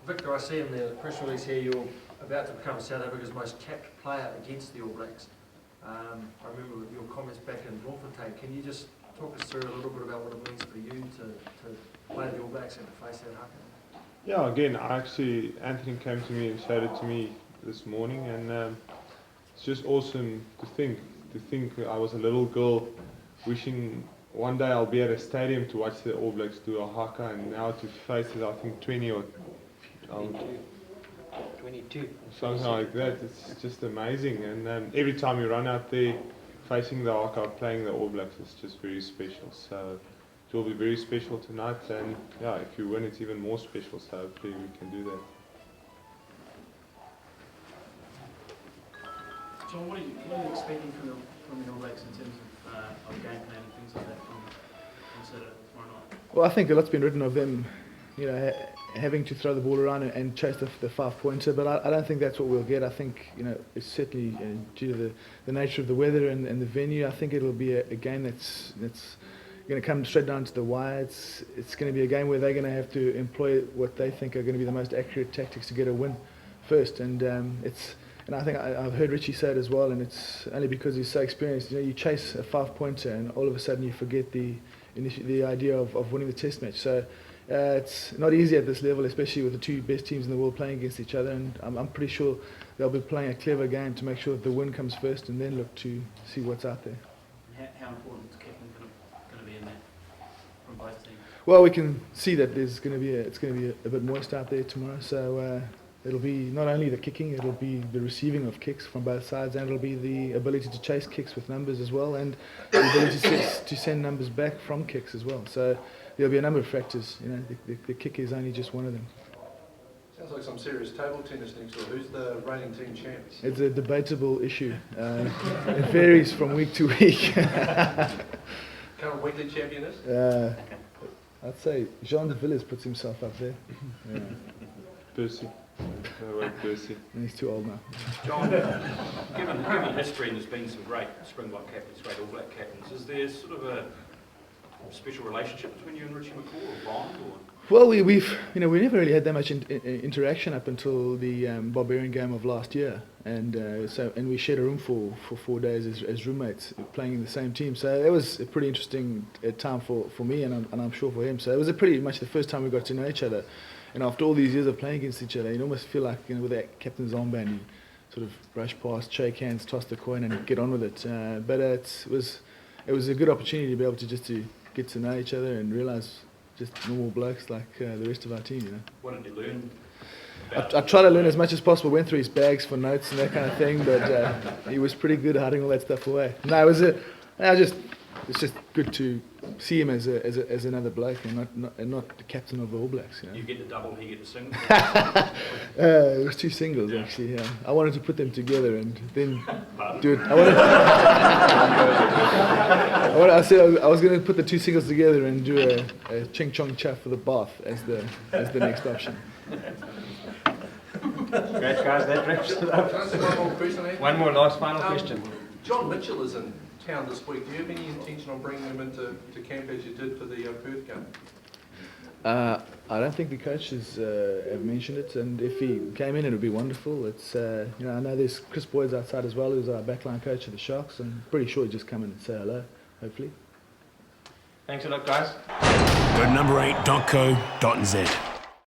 Victor, I see in the press release here you're about to become South Africa's most capped player against the All Blacks. I remember your comments back in Bloemfontein. Can you just talk us through a little bit about what it means for you to play the All Blacks and to face that haka? Yeah, again, Anthony came to me and showed it to me this morning, and it's just awesome to think I was a little girl wishing one day I'll be at a stadium to watch the All Blacks do a haka, and now to face it, I think 20 or 22. Something like that. It's just amazing, and every time you run out there facing the haka, playing the All Blacks, it's just very special. So it will be very special tonight, and yeah, if you win, it's even more special. So hopefully we can do that. John, what are you expecting from the All Blacks in terms of game plan and things like that from Saturday tomorrow night? Well, I think a lot's been written of them, having to throw the ball around and chase the 5-pointer, but I don't think that's what we'll get. I think, it's certainly due to the nature of the weather and the venue, I think it'll be a game that's going to come straight down to the wire. It's going to be a game where they're going to have to employ what they think are going to be the most accurate tactics to get a win first, and I think I've heard Richie say it as well, and it's only because he's so experienced. You chase a 5-pointer and all of a sudden you forget the idea of winning the test match. So it's not easy at this level, especially with the two best teams in the world playing against each other, and I'm pretty sure they'll be playing a clever game to make sure that the win comes first and then look to see what's out there. How important is captain going to be in that from both teams? Well, we can see that it's going to be a bit moist out there tomorrow, so it'll be not only the kicking, it'll be the receiving of kicks from both sides, and it'll be the ability to chase kicks with numbers as well, and the ability to send numbers back from kicks as well. So there'll be a number of factors. The kick is only just one of them. Sounds like some serious table tennis next door. Who's the reigning team champs? It's a debatable issue. It varies from week to week. Current weekly champion is? I'd say Jean de Villiers puts himself up there. Yeah. Percy. Percy. And he's too old now. John, given history, and there's been some great Springbok captains, great All Black captains, is there sort of a special relationship between you and Richie McCaw, or bond, or? Well, we never really had that much interaction up until the Barbarian game of last year, and we shared a room for 4 days as roommates, playing in the same team. So it was a pretty interesting time for me, and I'm sure for him. So it was pretty much the first time we got to know each other. And after all these years of playing against each other, you almost feel like, with that captain's armband, you sort of brush past, shake hands, toss the coin, and get on with it. But it was a good opportunity to be able to get to know each other and realise just normal blokes like the rest of our team. What did you learn? I tried to learn as much as possible. Went through his bags for notes and that kind of thing, but he was pretty good at hiding all that stuff away. No, it's just good to see him as another bloke and not the captain of the All Blacks. You get the double, he get the single. It was 2 singles actually. Yeah, I wanted to put them together and then do it. I said I was going to put the 2 singles together and do a ching chong cha for the bath as the next option. Great, guys, that wraps it up. One more question, Anthony. One more last final question. John Mitchell is in town this week. Do you have any intention on bringing him into camp as you did for the Perth game? I don't think the coaches have mentioned it, and if he came in, it would be wonderful. It's I know there's Chris Boyd's outside as well, who's our backline coach of the Sharks. I'm pretty sure he'd just come in and say hello, hopefully. Thanks a lot, guys. Go to number8.co.nz.